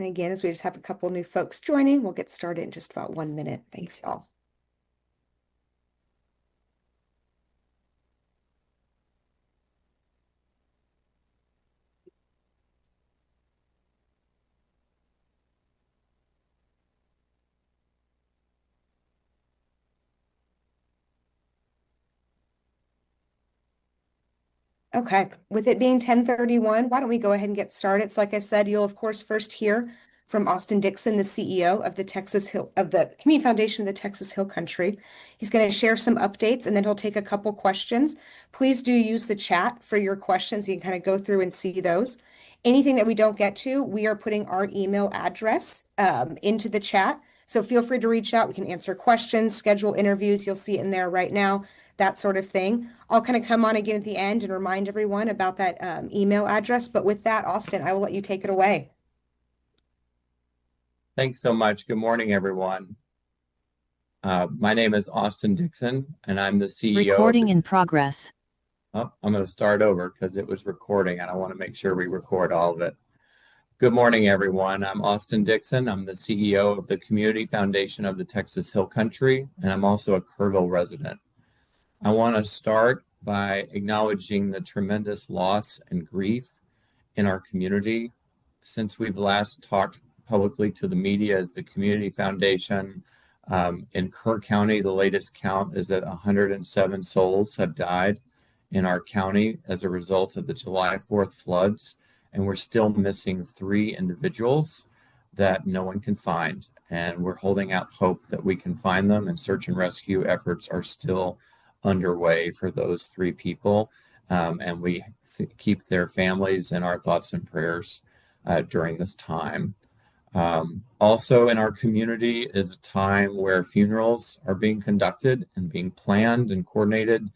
And again, as we just have a couple new folks joining, we'll get started in just about 1 minute. Thanks, y'all. Okay, with it being 10:31, why don't we go ahead and get started? So like I said, you'll of course first hear from Austin Dixon, the CEO of the Community Foundation of the Texas Hill Country. He's going to share some updates and then he'll take a couple questions. Please do use the chat for your questions. You can kind of go through and see those. Anything that we don't get to, we are putting our email address into the chat. So feel free to reach out. We can answer questions, schedule interviews. You'll see it in there right now, that sort of thing. I'll kind of come on again at the end and remind everyone about that email address. But with that, Austin, I will let you take it away. Thanks so much. Good morning, everyone. My name is Austin Dixon, and I'm the CEO. Recording in progress. Oh, I'm going to start over because it was recording, and I want to make sure we record all of it. Good morning, everyone. I'm Austin Dixon. I'm the CEO of the Community Foundation of the Texas Hill Country, and I'm also a Kerrville resident. I want to start by acknowledging the tremendous loss and grief in our community. Since we've last talked publicly to the media as the Community Foundation, in Kerr County, the latest count is that 107 souls have died in our county as a result of the July 4th floods, and we're still missing 3 individuals that no one can find. And we're holding out hope that we can find them, and search and rescue efforts are still underway for those 3 people. And we keep their families in our thoughts and prayers during this time. Also in our community is a time where funerals are being conducted and being planned and coordinated.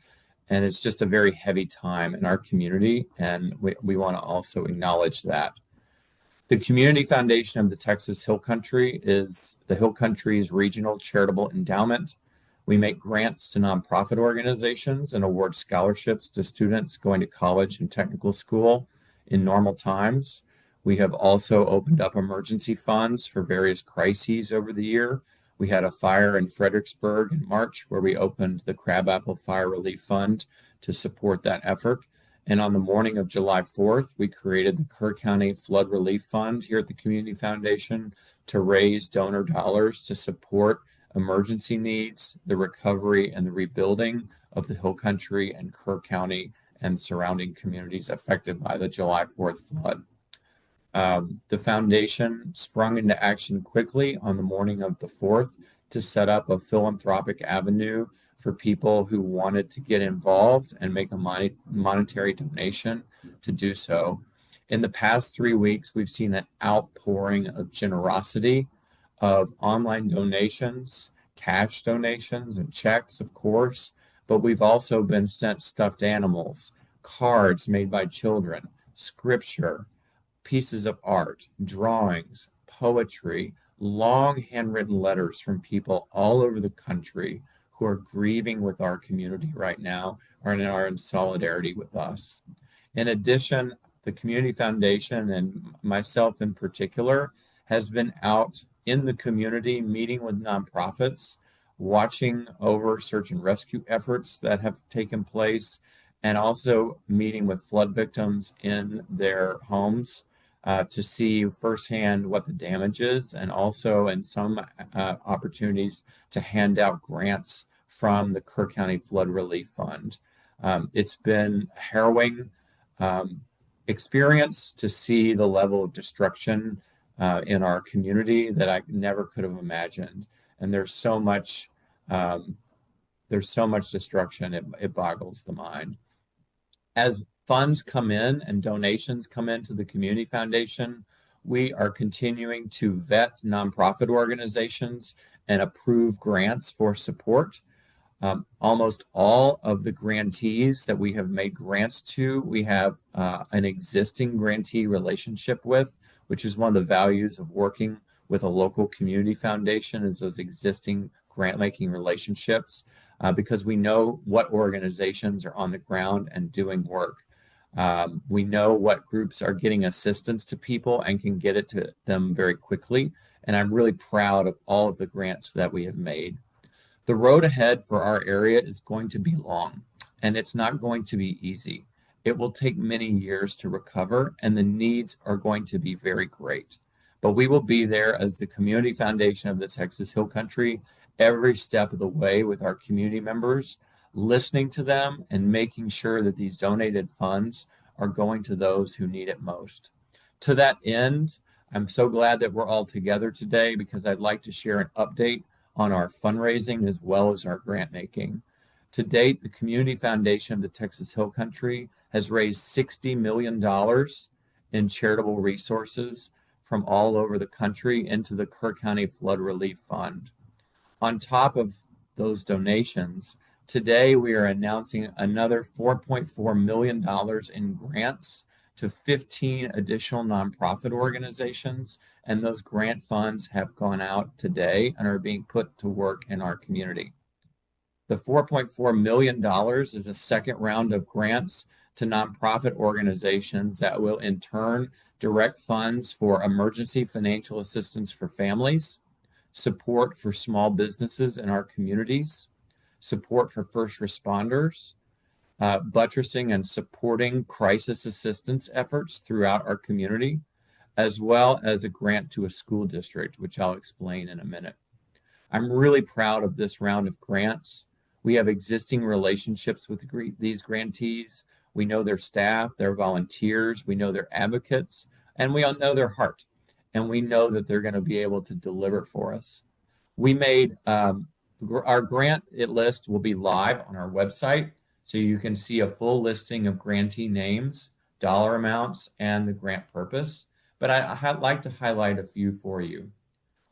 And it's just a very heavy time in our community, and we want to also acknowledge that. The Community Foundation of the Texas Hill Country is the Hill Country's regional charitable endowment. We make grants to nonprofit organizations and award scholarships to students going to college and technical school in normal times. We have also opened up emergency funds for various crises over the year. We had a fire in Fredericksburg in March where we opened the Crabapple Fire Relief Fund to support that effort. And on the morning of July 4th, we created the Kerr County Flood Relief Fund here at the Community Foundation to raise donor dollars to support emergency needs, the recovery and the rebuilding of the Hill Country and Kerr County and surrounding communities affected by the July 4th flood. The foundation sprung into action quickly on the morning of the 4th to set up a philanthropic avenue for people who wanted to get involved and make a monetary donation to do so. In the past 3 weeks, we've seen an outpouring of generosity of online donations, cash donations, and checks, of course, but we've also been sent stuffed animals, cards made by children, scripture, pieces of art, drawings, poetry, long handwritten letters from people all over the country who are grieving with our community right now and are in solidarity with us. In addition, the Community Foundation and myself in particular has been out in the community meeting with nonprofits, watching over search and rescue efforts that have taken place, and also meeting with flood victims in their homes to see firsthand what the damage is, and also in some opportunities to hand out grants from the Kerr County Flood Relief Fund. It's been a harrowing experience to see the level of destruction in our community that I never could have imagined. And there's so much destruction, it boggles the mind. As funds come in and donations come into the Community Foundation, we are continuing to vet nonprofit organizations and approve grants for support. Almost all of the grantees that we have made grants to, we have an existing grantee relationship with, which is one of the values of working with a local community foundation, is those existing grant-making relationships, because we know what organizations are on the ground and doing work. We know what groups are getting assistance to people and can get it to them very quickly. And I'm really proud of all of the grants that we have made. The road ahead for our area is going to be long, and it's not going to be easy. It will take many years to recover, and the needs are going to be very great. But we will be there as the Community Foundation of the Texas Hill Country every step of the way with our community members, listening to them and making sure that these donated funds are going to those who need it most. To that end, I'm so glad that we're all together today because I'd like to share an update on our fundraising as well as our grant making. To date, the Community Foundation of the Texas Hill Country has raised $60 million in charitable resources from all over the country into the Kerr County Flood Relief Fund. On top of those donations, today we are announcing another $4.4 million in grants to 15 additional nonprofit organizations, and those grant funds have gone out today and are being put to work in our community. The $4.4 million is a second round of grants to nonprofit organizations that will in turn direct funds for emergency financial assistance for families, support for small businesses in our communities, support for first responders, buttressing and supporting crisis assistance efforts throughout our community, as well as a grant to a school district, which I'll explain in a minute. I'm really proud of this round of grants. We have existing relationships with these grantees. We know their staff, their volunteers, we know their advocates, and we all know their heart. And we know that they're going to be able to deliver for us. We made our grant list will be live on our website, so you can see a full listing of grantee names, dollar amounts, and the grant purpose. But I'd like to highlight a few for you.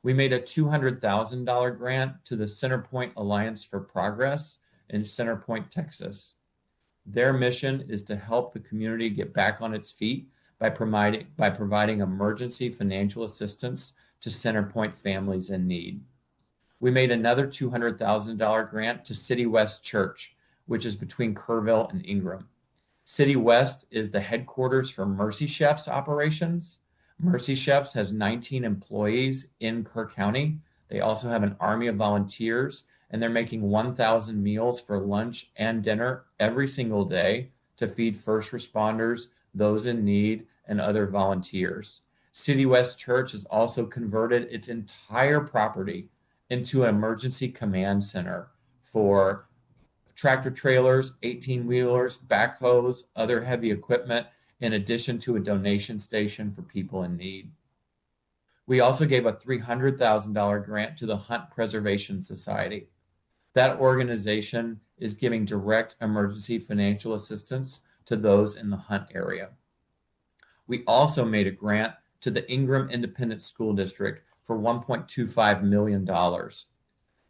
We made a $200,000 grant to the Centerpoint Alliance for Progress in Centerpoint, Texas. Their mission is to help the community get back on its feet by providing emergency financial assistance to Centerpoint families in need. We made another $200,000 grant to City West Church, which is between Kerrville and Ingram. City West is the headquarters for Mercy Chefs operations. Mercy Chefs has 19 employees in Kerr County. They also have an army of volunteers, and they're making 1,000 meals for lunch and dinner every single day to feed first responders, those in need, and other volunteers. City West Church has also converted its entire property into an emergency command center for tractor trailers, 18-wheelers, backhoes, other heavy equipment, in addition to a donation station for people in need. We also gave a $300,000 grant to the Hunt Preservation Society. That organization is giving direct emergency financial assistance to those in the Hunt area. We also made a grant to the Ingram Independent School District for $1.25 million.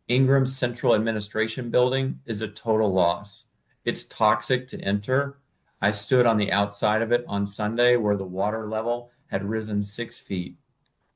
Ingram's Central Administration Building is a total loss. It's toxic to enter. I stood on the outside of it on Sunday where the water level had risen 6 feet.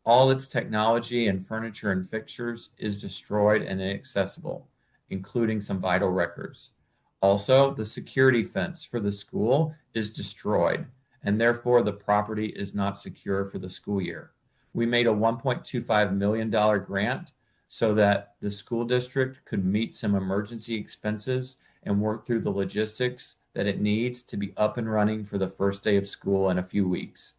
All its technology and furniture and fixtures is destroyed and inaccessible, including some vital records. Also, the security fence for the school is destroyed, and therefore the property is not secure for the school year. We made a $1.25 million grant so that the school district could meet some emergency expenses and work through the logistics that it needs to be up and running for the first day of school in a few weeks.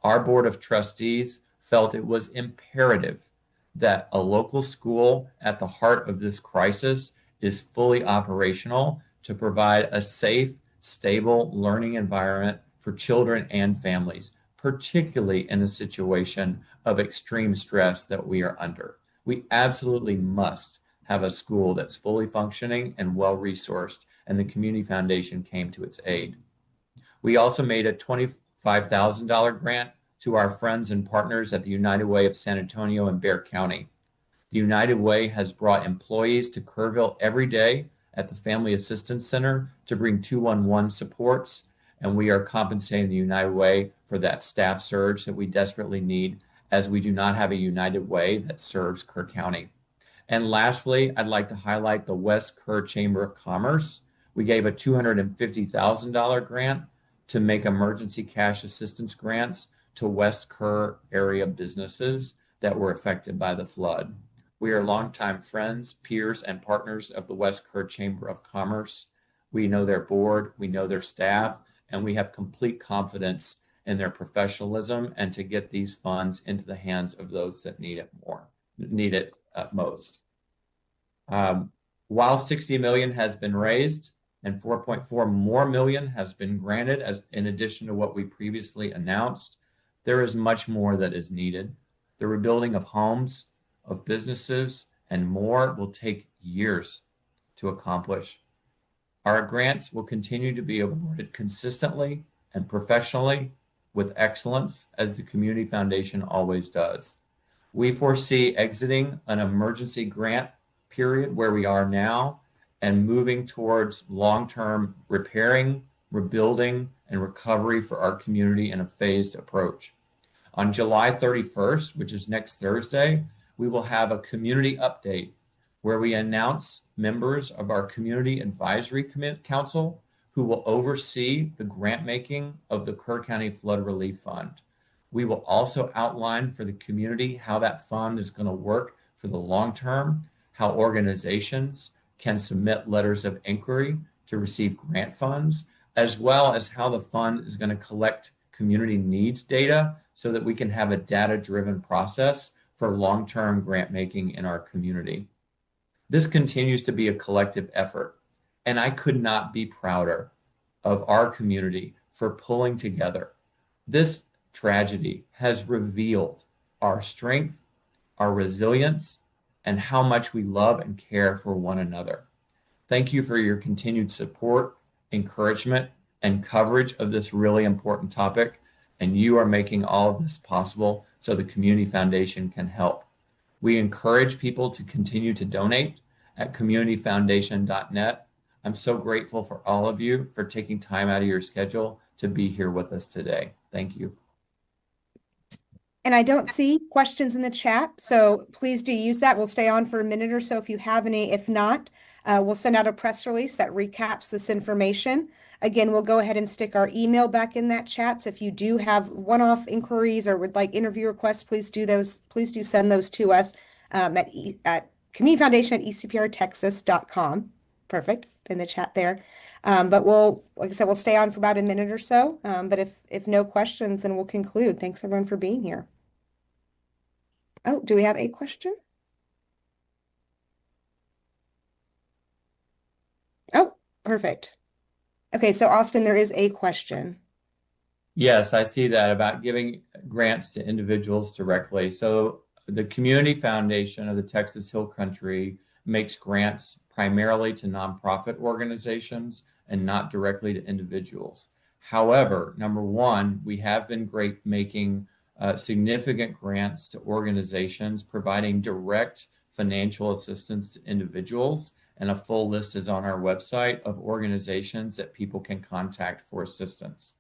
Our board of trustees felt it was imperative that a local school at the heart of this crisis is fully operational to provide a safe, stable learning environment for children and families, particularly in a situation of extreme stress that we are under. We absolutely must have a school that's fully functioning and well-resourced, and the Community Foundation came to its aid. We also made a $25,000 grant to our friends and partners at the United Way of San Antonio and Bexar County. The United Way has brought employees to Kerrville every day at the Family Assistance Center to bring 211 supports, and we are compensating the United Way for that staff surge that we desperately need, as we do not have a United Way that serves Kerr County. And lastly, I'd like to highlight the West Kerr Chamber of Commerce. We gave a $250,000 grant to make emergency cash assistance grants to West Kerr area businesses that were affected by the flood. We are longtime friends, peers, and partners of the West Kerr Chamber of Commerce. We know their board, we know their staff, and we have complete confidence in their professionalism and to get these funds into the hands of those that need it most. While 60 million has been raised and 4.4 more million has been granted as in addition to what we previously announced, there is much more that is needed. The rebuilding of homes, of businesses, and more will take years to accomplish. Our grants will continue to be awarded consistently and professionally with excellence, as the Community Foundation always does. We foresee exiting an emergency grant period where we are now and moving towards long-term repairing, rebuilding, and recovery for our community in a phased approach. On July 31st, which is next Thursday, we will have a community update where we announce members of our Community Advisory Council who will oversee the grant making of the Kerr County Flood Relief Fund. We will also outline for the community how that fund is going to work for the long term, how organizations can submit letters of inquiry to receive grant funds, as well as how the fund is going to collect community needs data so that we can have a data-driven process for long-term grant making in our community. This continues to be a collective effort, and I could not be prouder of our community for pulling together. This tragedy has revealed our strength, our resilience, and how much we love and care for one another. Thank you for your continued support, encouragement, and coverage of this really important topic, and you are making all of this possible so the Community Foundation can help. We encourage people to continue to donate at communityfoundation.net. I'm so grateful for all of you for taking time out of your schedule to be here with us today. Thank you. And I don't see questions in the chat, so please do use that. We'll stay on for a minute or so if you have any. If not, we'll send out a press release that recaps this information. Again, we'll go ahead and stick our email back in that chat. So if you do have one-off inquiries or would like interview requests, please do send those to us at communityfoundation@ecprtexas.com. Perfect, in the chat there. But like I said, we'll stay on for about a minute or so. But if no questions, then we'll conclude. Thanks everyone for being here. Oh, do we have a question? Oh, perfect. Okay, so Austin, there is a question. Yes, I see that about giving grants to individuals directly. So the Community Foundation of the Texas Hill Country makes grants primarily to nonprofit organizations and not directly to individuals. However, number one, we have been making significant grants to organizations providing direct financial assistance to individuals, and a full list is on our website of organizations that people can contact for assistance.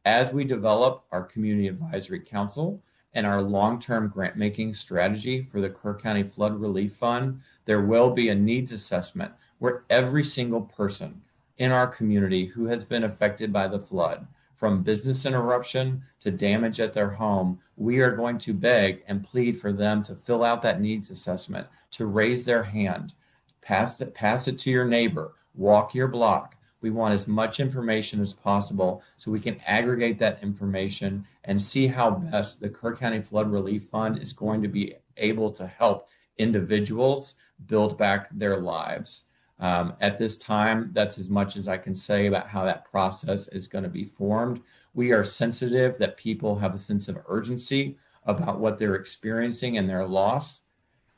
As we develop our Community Advisory Council and our long-term grant-making strategy for the Kerr County Flood Relief Fund, there will be a needs assessment where every single person in our community who has been affected by the flood, from business interruption to damage at their home, we are going to beg and plead for them to fill out that needs assessment, to raise their hand, pass it to your neighbor, walk your block. We want as much information as possible so we can aggregate that information and see how best the Kerr County Flood Relief Fund is going to be able to help individuals build back their lives. At this time, that's as much as I can say about how that process is going to be formed. We are sensitive that people have a sense of urgency about what they're experiencing and their loss.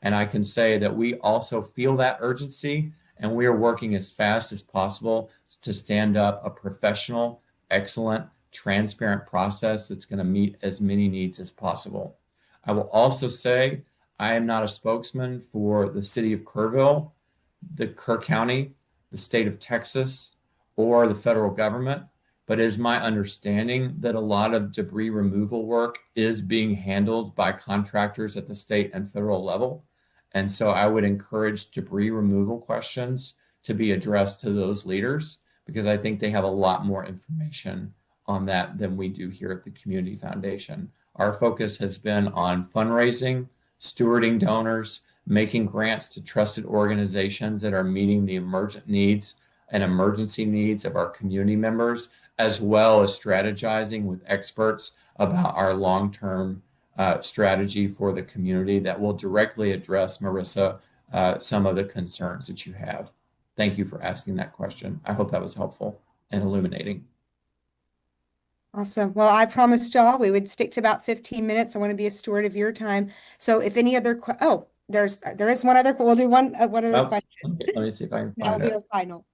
And I can say that we also feel that urgency, and we are working as fast as possible to stand up a professional, excellent, transparent process that's going to meet as many needs as possible. I will also say I am not a spokesman for the city of Kerrville, the Kerr County, the state of Texas, or the federal government, but it is my understanding that a lot of debris removal work is being handled by contractors at the state and federal level. And so I would encourage debris removal questions to be addressed to those leaders, because I think they have a lot more information on that than we do here at the Community Foundation. Our focus has been on fundraising, stewarding donors, making grants to trusted organizations that are meeting the emergent needs and emergency needs of our community members, as well as strategizing with experts about our long-term strategy for the community that will directly address, Marissa, some of the concerns that you have. Thank you for asking that question. I hope that was helpful and illuminating. Awesome. Well, I promised y'all we would stick to about 15 minutes. I want to be a steward of your time. So if any other, there is one other, we'll do one other question. Let me see if I can That'll find be it. our final.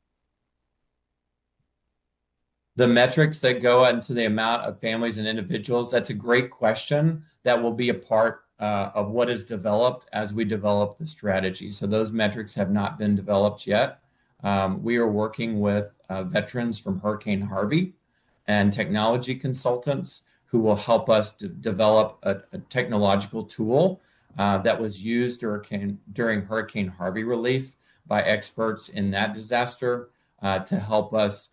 The metrics that go into the amount of families and individuals, that's a great question that will be a part of what is developed as we develop the strategy. So those metrics have not been developed yet. We are working with veterans from Hurricane Harvey and technology consultants who will help us to develop a technological tool that was used during Hurricane Harvey relief by experts in that disaster to help us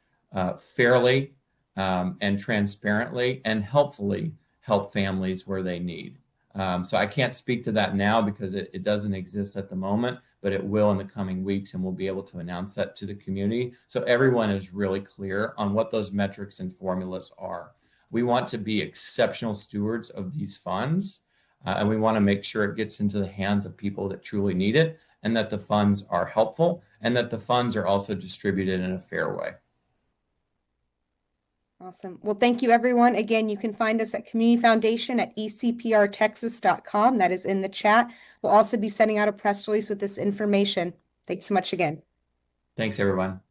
fairly and transparently and helpfully help families where they need. So I can't speak to that now because it doesn't exist at the moment, but it will in the coming weeks, and we'll be able to announce that to the community so everyone is really clear on what those metrics and formulas are. We want to be exceptional stewards of these funds, and we want to make sure it gets into the hands of people that truly need it, and that the funds are helpful, and that the funds are also distributed in a fair way. Awesome. Well, thank you, everyone. Again, you can find us at Community Foundation at ecprtexas.com. That is in the chat. We'll also be sending out a press release with this information. Thanks so much again. Thanks, everyone.